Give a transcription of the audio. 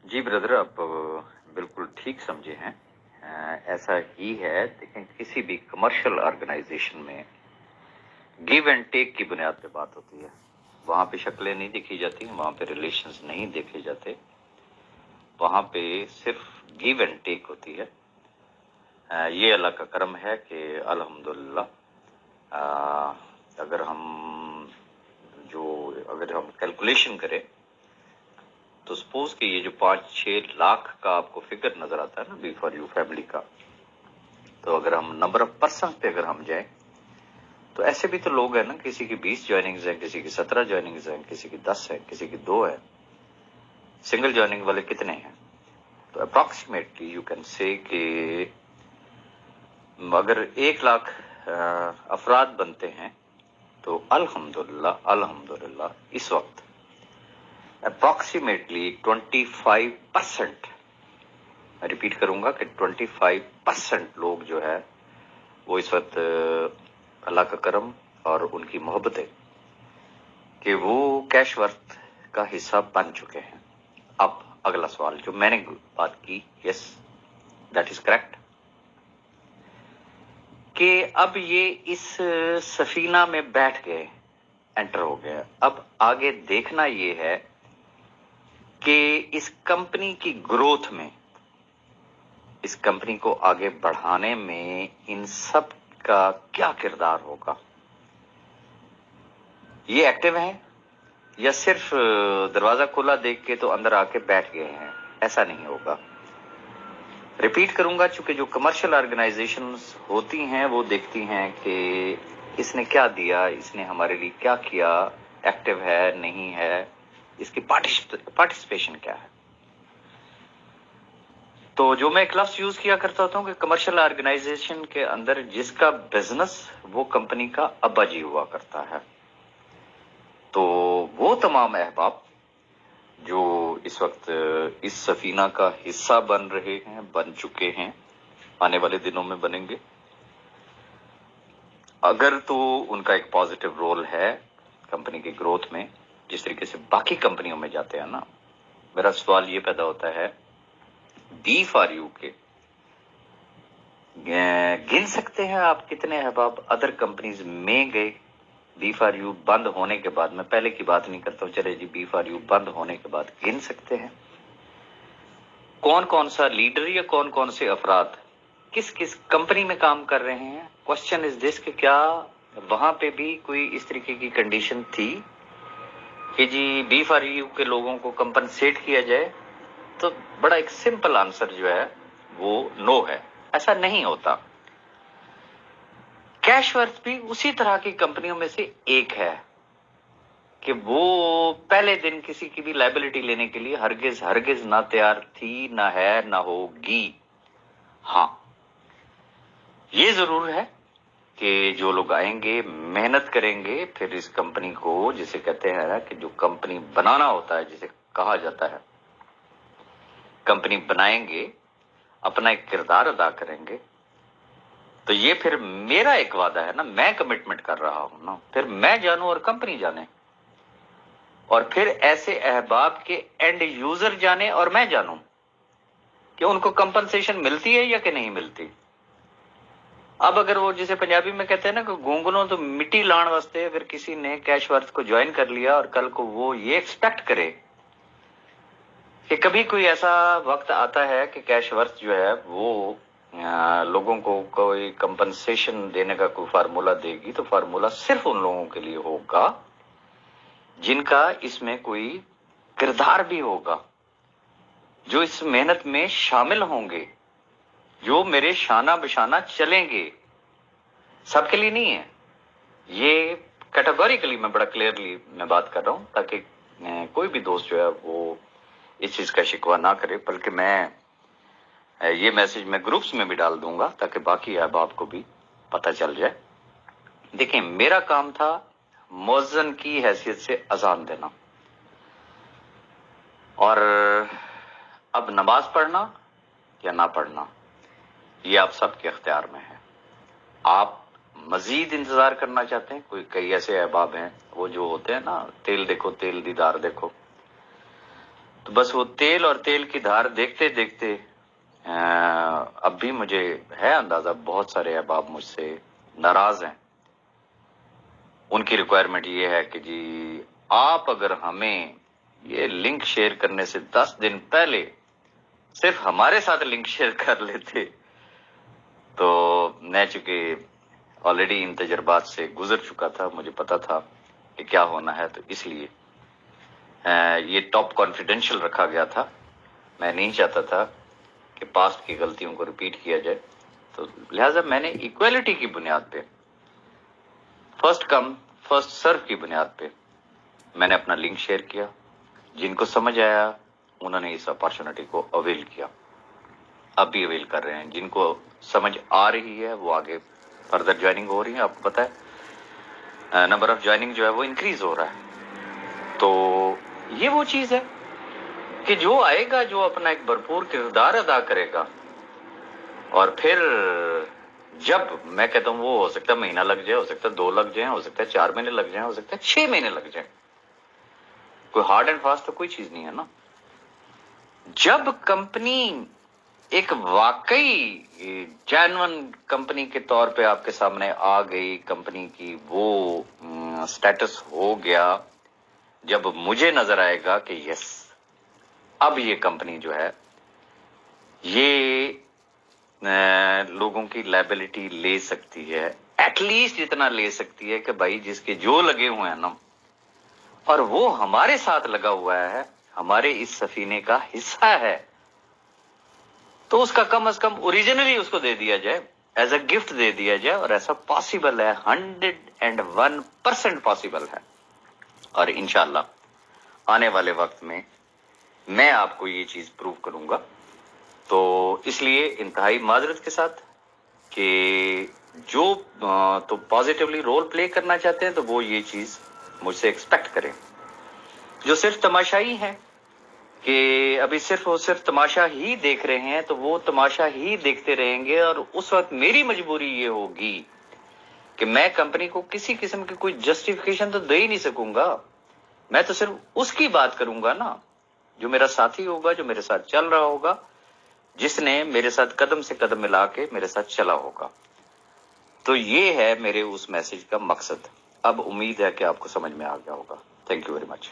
जी brother, आप बिल्कुल ठीक समझे हैं। ऐसा ही है। देखें, किसी भी कमर्शियल ऑर्गेनाइजेशन में गिव एंड टेक की बुनियाद पे बात होती है। वहाँ पे शक्लें नहीं देखी जाती, वहाँ पे रिलेशंस नहीं देखे जाते, वहाँ पे सिर्फ गिव एंड टेक होती है। ये अल्लाह का करम है कि अल्हम्दुलिल्लाह अगर हम कैलकुलेशन करें तो सपोज कि ये जो 5-6 लाख का आपको फिगर नजर आता है ना बी फॉर यू फैमिली का, तो अगर हम नंबर ऑफ पर्सन पे अगर हम जाएं तो ऐसे भी तो लोग हैं ना, किसी की 20 ज्वाइनिंग्स हैं, किसी की 17 ज्वाइनिंग्स हैं, किसी की 10 है, किसी की 2 है। सिंगल ज्वाइनिंग वाले कितने हैं? तो अप्रोक्सीमेटली यू कैन से कि अगर 1 लाख अफराद बनते हैं तो अल्हम्दुलिल्लाह अल्हम्दुलिल्लाह इस वक्त अप्रोक्सीमेटली 25%, मैं रिपीट करूंगा कि 25% लोग जो है वो इस वक्त अल्लाह का करम और उनकी मोहब्बत है कि वो कैश वर्थ का हिस्सा बन चुके हैं। अब अगला सवाल जो मैंने बात की, यस दैट इज करेक्ट, कि अब ये इस सफीना में बैठ गए, एंटर हो गए। अब आगे देखना ये है कि इस कंपनी की ग्रोथ में, इस कंपनी को आगे बढ़ाने में इन सब का क्या किरदार होगा। ये एक्टिव हैं या सिर्फ दरवाजा खुला देख के तो अंदर आके बैठ गए हैं? ऐसा नहीं होगा। रिपीट करूंगा, चूंकि जो कमर्शियल ऑर्गेनाइजेशंस होती हैं वो देखती हैं कि इसने क्या दिया, इसने हमारे लिए क्या किया, एक्टिव है नहीं है, इसकी पार्टिसिपेशन क्या है। तो जो मैं एक लफ्ज यूज किया करता होता हूँ कि कमर्शियल ऑर्गेनाइजेशन के अंदर जिसका बिजनेस वो कंपनी का अब्बा जी हुआ करता है। तो वो तमाम अहबाब जो इस वक्त इस सफीना का हिस्सा बन रहे हैं, बन चुके हैं, आने वाले दिनों में बनेंगे, अगर तो उनका एक पॉजिटिव रोल है कंपनी की ग्रोथ में, जिस तरीके से बाकी कंपनियों में जाते हैं ना। मेरा सवाल ये पैदा होता है, बी फॉर यू के गिन सकते हैं आप कितने अहबाब अदर कंपनीज में गए बी फॉर यू बंद होने के बाद? मैं पहले की बात नहीं करता हूं, चले जी, बी फॉर यू बंद होने के बाद गिन सकते हैं कौन कौन सा लीडर या कौन कौन से अफराद किस किस कंपनी में काम कर रहे हैं? क्वेश्चन इज दिस कि क्या वहां पे भी कोई इस तरीके की कंडीशन थी कि जी बी फॉर यू के लोगों को कंपनसेट किया जाए? तो बड़ा एक सिंपल आंसर जो है वो नो है, ऐसा नहीं होता। कैशवर्थ भी उसी तरह की कंपनियों में से एक है कि वो पहले दिन किसी की भी लायबिलिटी लेने के लिए हरगिज हरगिज ना तैयार थी, ना है, ना होगी। हाँ, ये जरूर है कि जो लोग आएंगे, मेहनत करेंगे, फिर इस कंपनी को, जिसे कहते हैं ना कि जो कंपनी बनाना होता है, जिसे कहा जाता है, कंपनी बनाएंगे, अपना एक किरदार अदा करेंगे। तो ये फिर मेरा एक वादा है ना, मैं कमिटमेंट कर रहा हूं ना, फिर मैं जानूं और कंपनी जाने, और फिर ऐसे अहबाब के एंड यूजर जाने और मैं जानूं कि उनको कंपनसेशन मिलती है या कि नहीं मिलती। अब अगर वो, जिसे पंजाबी में कहते हैं ना कि गूंगलों तो मिट्टी लाने वास्ते, अगर किसी ने कैशवर्थ को ज्वाइन कर लिया और कल को वो ये एक्सपेक्ट करे कि कभी कोई ऐसा वक्त आता है कि कैशवर्थ जो है वो लोगों को कोई कंपनसेशन देने का कोई फार्मूला देगी, तो फार्मूला सिर्फ उन लोगों के लिए होगा जिनका इसमें कोई किरदार भी होगा, जो इस मेहनत में शामिल होंगे, जो मेरे शाना बशाना चलेंगे। सबके लिए नहीं है ये, कैटेगोरिकली मैं बड़ा क्लियरली मैं बात कर रहा हूं, ताकि कोई भी दोस्त जो है वो इस चीज का शिकवा ना करे, बल्कि मैं ये मैसेज मैं ग्रुप्स में भी डाल दूंगा ताकि बाकी अहबाब को भी पता चल जाए। देखिए, मेरा काम था मुअज्जिन की हैसियत से अजान देना, और अब नमाज पढ़ना या ना पढ़ना ये आप सबके अख्तियार में है। आप मजीद इंतजार करना चाहते हैं, कोई कई ऐसे अहबाब हैं वो जो होते हैं ना, तेल देखो तेल दीदार देखो, تو بس وہ تیل اور تیل کی دھار دیکھتے دیکھتے اب بھی مجھے ہے اندازہ بہت سارے احباب مجھ سے ناراض ہیں. ان کی ریکوائرمنٹ یہ ہے کہ جی آپ اگر ہمیں یہ لنک شیئر کرنے سے 10 دن پہلے صرف ہمارے ساتھ لنک شیئر کر لیتے تو میں چونکہ آلریڈی ان تجربات سے گزر چکا تھا، مجھے پتا تھا کہ کیا ہونا ہے، تو اس لیے یہ ٹاپ کانفیڈینشیل رکھا گیا تھا. میں نہیں چاہتا تھا کہ پاسٹ کی غلطیوں کو ریپیٹ کیا جائے، تو لہٰذا میں نے ایکویلٹی کی بنیاد پہ، فرسٹ کم فرسٹ سرو کی بنیاد پہ میں نے اپنا لنک شیئر کیا. جن کو سمجھ آیا انہوں نے اس اپارچونٹی کو اویل کیا، اب بھی اویل کر رہے ہیں. جن کو سمجھ آ رہی ہے وہ آگے فردر جوائننگ ہو رہی ہے. آپ کو پتا ہے نمبر آف جوائننگ جو ہے وہ انکریز ہو رہا ہے. تو یہ وہ چیز ہے کہ جو آئے گا، جو اپنا ایک بھرپور کردار ادا کرے گا، اور پھر جب میں کہتا ہوں وہ ہو سکتا ہے مہینہ لگ جائے، ہو سکتا ہے 2 لگ جائیں، ہو سکتا ہے 4 مہینے لگ جائیں، ہو سکتا ہے 6 مہینے لگ جائیں. کوئی ہارڈ اینڈ فاسٹ تو کوئی چیز نہیں ہے نا. جب کمپنی ایک واقعی جینون کمپنی کے طور پہ آپ کے سامنے آ گئی، کمپنی کی وہ سٹیٹس ہو گیا، جب مجھے نظر آئے گا کہ یس اب یہ کمپنی جو ہے یہ لوگوں کی لائبلٹی لے سکتی ہے، ایٹ لیسٹ اتنا لے سکتی ہے کہ بھائی جس کے جو لگے ہوئے ہیں نا، اور وہ ہمارے ساتھ لگا ہوا ہے، ہمارے اس سفینے کا حصہ ہے، تو اس کا کم از کم اوریجنلی اس کو دے دیا جائے، ایز اے گفٹ دے دیا جائے. اور ایسا پاسبل ہے، 101% پاسبل ہے. اور انشاءاللہ آنے والے وقت میں میں آپ کو یہ چیز پروو کروں گا. تو اس لیے انتہائی معذرت کے ساتھ کہ جو تو پازیٹیولی رول پلے کرنا چاہتے ہیں تو وہ یہ چیز مجھ سے ایکسپیکٹ کریں. جو صرف تماشائی ہیں کہ ابھی صرف تماشا ہی دیکھ رہے ہیں، تو وہ تماشا ہی دیکھتے رہیں گے. اور اس وقت میری مجبوری یہ ہوگی کہ میں کمپنی کو کسی قسم کی کوئی جسٹیفیکیشن تو دے ہی نہیں سکوں گا. میں تو صرف اس کی بات کروں گا نا جو میرا ساتھی ہوگا، جو میرے ساتھ چل رہا ہوگا، جس نے میرے ساتھ قدم سے قدم ملا کے میرے ساتھ چلا ہوگا. تو یہ ہے میرے اس میسج کا مقصد. اب امید ہے کہ آپ کو سمجھ میں آ گیا ہوگا. Thank you very much.